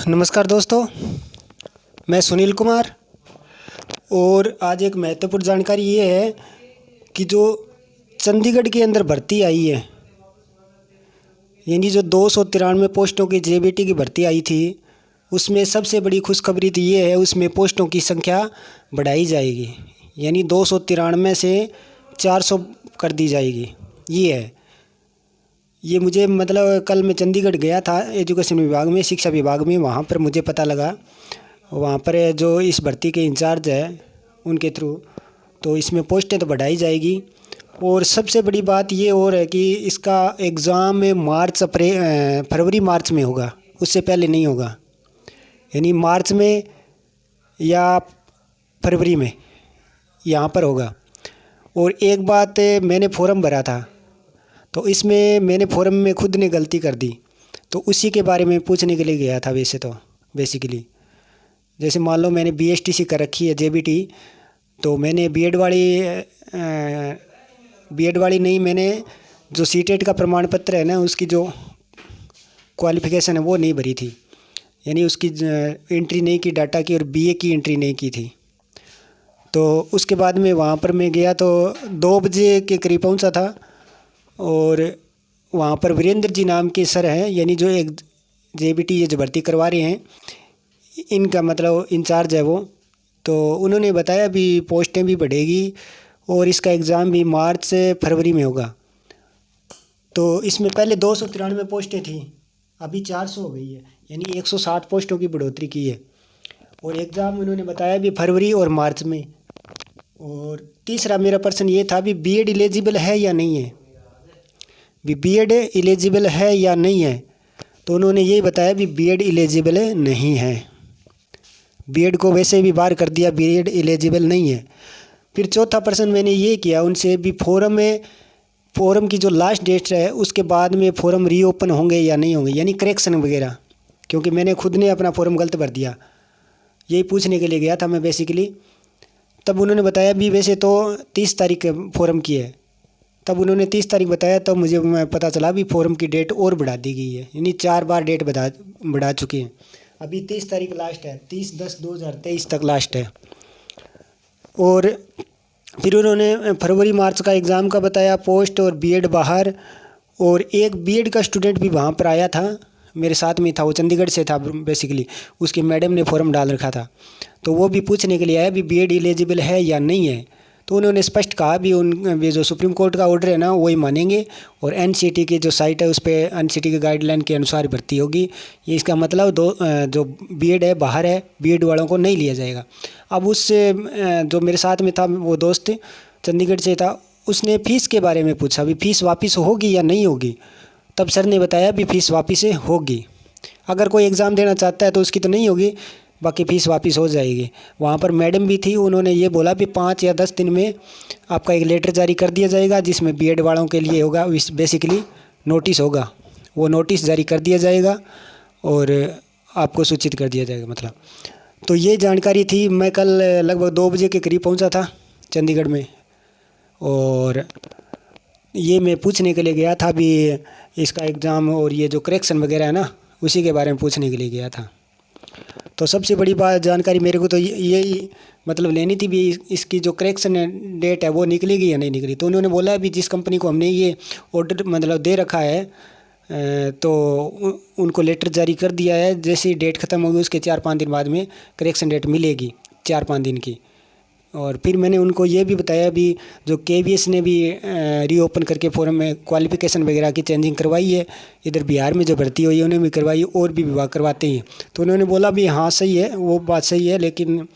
नमस्कार दोस्तों, मैं सुनील कुमार। और आज एक महत्वपूर्ण जानकारी ये है कि जो चंडीगढ़ के अंदर भर्ती आई है, यानी जो 293 पोस्टों की जेबीटी की भर्ती आई थी, उसमें सबसे बड़ी खुशखबरी तो ये है, उसमें पोस्टों की संख्या बढ़ाई जाएगी। यानी 293 से 400 कर दी जाएगी। ये है, ये मुझे मतलब कल मैं चंडीगढ़ गया था एजुकेशन विभाग में, शिक्षा विभाग में। वहाँ पर मुझे पता लगा, वहाँ पर जो इस भर्ती के इंचार्ज है उनके थ्रू, तो इसमें पोस्टें तो बढ़ाई जाएगी। और सबसे बड़ी बात ये और है कि इसका एग्ज़ाम फरवरी मार्च में होगा, उससे पहले नहीं होगा। यानी मार्च में या फरवरी में यहाँ पर होगा। और एक बात, मैंने फॉर्म भरा था, तो इसमें मैंने फॉर्म में खुद ने गलती कर दी, तो उसी के बारे में पूछने के लिए गया था। वैसे तो बेसिकली जैसे मान लो मैंने बीएसटीसी कर रखी है जेबीटी, तो मैंने बीएड वाली नहीं, मैंने जो सीटेट का प्रमाण पत्र है ना, उसकी जो क्वालिफ़िकेशन है वो नहीं भरी थी। यानी उसकी एंट्री नहीं की डाटा की, और बीए की एंट्री नहीं की थी। तो उसके बाद में वहाँ पर मैं गया, तो 2 बजे के करीब पहुँचा था। और वहाँ पर वीरेंद्र जी नाम के सर हैं, यानी जो एक जेबीटी ये जो भर्ती करवा रहे हैं, इनका मतलब इंचार्ज है वो। तो उन्होंने बताया भी पोस्टें भी बढ़ेगी और इसका एग्ज़ाम भी मार्च से फरवरी में होगा। तो इसमें पहले 293 पोस्टें थी, अभी 400 हो गई है, यानी 160 पोस्टों की बढ़ोतरी की है। और एग्ज़ाम उन्होंने बताया भी फरवरी और मार्च में। और तीसरा मेरा प्रश्न ये था भी बीएड एलिजिबल है या नहीं है, भी बीएड एलिजिबल है या नहीं है। तो उन्होंने यही बताया भी बीएड एलिजिबल नहीं है, बीएड को वैसे भी बाहर कर दिया, बीएड एलिजिबल नहीं है। फिर चौथा प्रश्न मैंने ये किया उनसे भी फॉरम की जो लास्ट डेट है उसके बाद में फॉरम रीओपन होंगे या नहीं होंगे, यानी करेक्शन वगैरह, क्योंकि मैंने खुद ने अपना फॉरम गलत भर दिया। यही पूछने के लिए गया था मैं बेसिकली। तब उन्होंने बताया भी वैसे तो 30 तारीख फॉरम की है। तब उन्होंने 30 तारीख बताया, तब मुझे पता चला भी फॉरम की डेट और बढ़ा दी गई है, यानी 4 बार डेट बढ़ा चुकी हैं। अभी 30 तारीख लास्ट है, 30/10/2023 तक लास्ट है। और फिर उन्होंने फरवरी मार्च का एग्ज़ाम का बताया, पोस्ट और बीएड बाहर। और एक बीएड का स्टूडेंट भी वहाँ पर आया था, मेरे साथ में था, वो चंडीगढ़ से था बेसिकली, उसकी मैडम ने फॉर्म डाल रखा था। तो वो भी पूछने के लिए आया भी बीएड एलिजिबल है या नहीं है। तो उन्होंने स्पष्ट कहा भी वे जो सुप्रीम कोर्ट का ऑर्डर है ना वही मानेंगे, और एनसीटी की जो साइट है उस पर एनसीटी के गाइडलाइन के अनुसार भर्ती होगी। ये इसका मतलब जो बीएड है बाहर है, बीएड वालों को नहीं लिया जाएगा। अब उससे जो मेरे साथ में था वो दोस्त चंडीगढ़ से था, उसने फ़ीस के बारे में पूछा भी फ़ीस वापस होगी या नहीं होगी। तब सर ने बताया भी फ़ीस वापस होगी, अगर कोई एग्ज़ाम देना चाहता है तो उसकी तो नहीं होगी, बाकी फ़ीस वापस हो जाएगी। वहाँ पर मैडम भी थी, उन्होंने ये बोला भी 5 या 10 दिन में आपका एक लेटर जारी कर दिया जाएगा, जिसमें बीएड वालों के लिए होगा, बेसिकली नोटिस होगा, वो नोटिस जारी कर दिया जाएगा और आपको सूचित कर दिया जाएगा मतलब। तो ये जानकारी थी। मैं कल लगभग 2 बजे के करीब पहुँचा था चंडीगढ़ में, और ये मैं पूछने के लिए गया था भी इसका एग्ज़ाम और ये जो करेक्शन वगैरह है ना, उसी के बारे में पूछने के लिए गया था। तो सबसे बड़ी बात जानकारी मेरे को तो यही मतलब लेनी थी भी इसकी जो करेक्शन डेट है वो निकलेगी या नहीं निकली। तो उन्होंने बोला भी जिस कंपनी को हमने ये ऑर्डर मतलब दे रखा है, तो उनको लेटर जारी कर दिया है, जैसे ही डेट ख़त्म होगी उसके 4-5 दिन बाद में करेक्शन डेट मिलेगी, 4-5 दिन की। और फिर मैंने उनको ये भी बताया भी जो केवीएस ने भी रीओपन करके फॉरम में क्वालिफ़िकेशन वगैरह की चेंजिंग करवाई है, इधर बिहार में जो भर्ती हुई है उन्होंने भी करवाई, और भी विभाग करवाते हैं। तो उन्होंने बोला भी हाँ सही है, वो बात सही है, लेकिन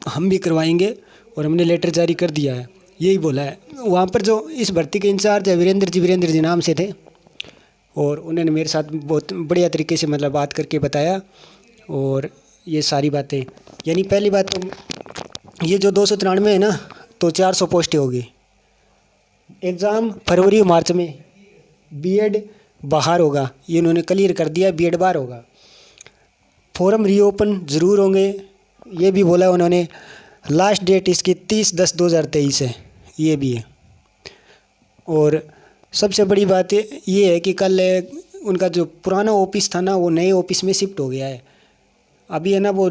हम भी करवाएंगे और हमने लेटर जारी कर दिया है, यही बोला है। वहाँ पर जो इस भर्ती के इंचार्ज है वीरेंद्र जी नाम से थे, और उन्होंने मेरे साथ बहुत बढ़िया तरीके से मतलब बात करके बताया। और ये सारी बातें, यानी पहली बात तो ये जो 293 है ना, तो 400 पोस्टें होगी। एग्ज़ाम फरवरी मार्च में, बीएड बाहर होगा, ये उन्होंने क्लियर कर दिया, बीएड बाहर होगा। फॉरम रीओपन ज़रूर होंगे, ये भी बोला उन्होंने। लास्ट डेट इसकी 30/10/2023 है, ये भी है। और सबसे बड़ी बात ये है कि कल उनका जो पुराना ऑफिस था ना वो नए ऑफिस में शिफ्ट हो गया है। अभी है ना वो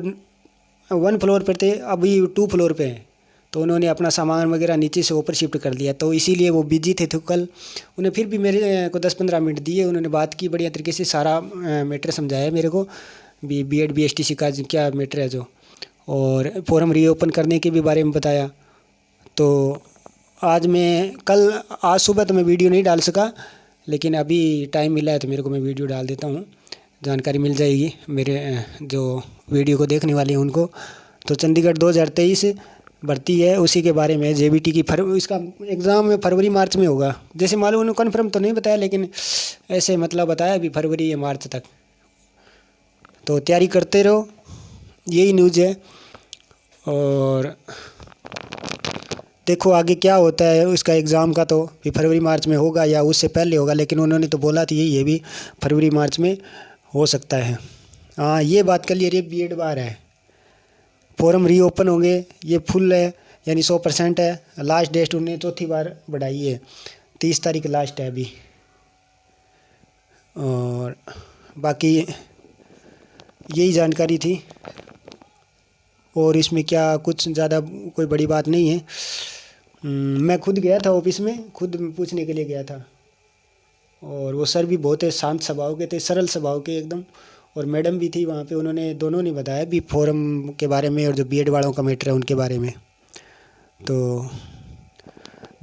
1 फ्लोर पर थे, अभी 2 फ्लोर पे हैं। तो उन्होंने अपना सामान वगैरह नीचे से ऊपर शिफ्ट कर लिया, तो इसीलिए वो बिजी थे। तो कल उन्हें फिर भी मेरे को 10-15 मिनट दिए, उन्होंने बात की बढ़िया तरीके से, सारा मैटर समझाया मेरे को, बीएड बीएसटीसी का क्या मैटर है जो, और फॉर्म रीओपन करने के भी बारे में बताया। तो आज सुबह तो मैं वीडियो नहीं डाल सका, लेकिन अभी टाइम मिला है तो मेरे को मैं वीडियो डाल देता हूँ, जानकारी मिल जाएगी मेरे जो वीडियो को देखने वाले हैं उनको। तो चंडीगढ़ 2023 भर्ती है, उसी के बारे में जेबीटी की इसका एग्ज़ाम फरवरी मार्च में होगा, जैसे मालूम उन्होंने कन्फर्म तो नहीं बताया, लेकिन ऐसे मतलब बताया अभी फरवरी या मार्च तक। तो तैयारी करते रहो, यही न्यूज़ है। और देखो आगे क्या होता है उसका एग्ज़ाम का, तो फिर फरवरी मार्च में होगा या उससे पहले होगा, लेकिन उन्होंने तो बोला थी यही है भी फरवरी मार्च में हो सकता है। हाँ ये बात क्लियर है, बीएड बार है, फॉर्म रीओपन होंगे, ये फुल है यानी 100% है। लास्ट डेट उन्होंने चौथी बार बढ़ाई है, 30 तारीख लास्ट है अभी। और बाकी यही जानकारी थी, और इसमें क्या कुछ ज़्यादा कोई बड़ी बात नहीं है। मैं खुद गया था ऑफिस में, खुद पूछने के लिए गया था, और वो सर भी बहुत शांत स्वभाव के थे, सरल स्वभाव के एकदम, और मैडम भी थी वहाँ पे, उन्होंने दोनों ने बताया भी फॉर्म के बारे में और जो बीएड वालों का मैटर है उनके बारे में। तो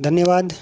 धन्यवाद।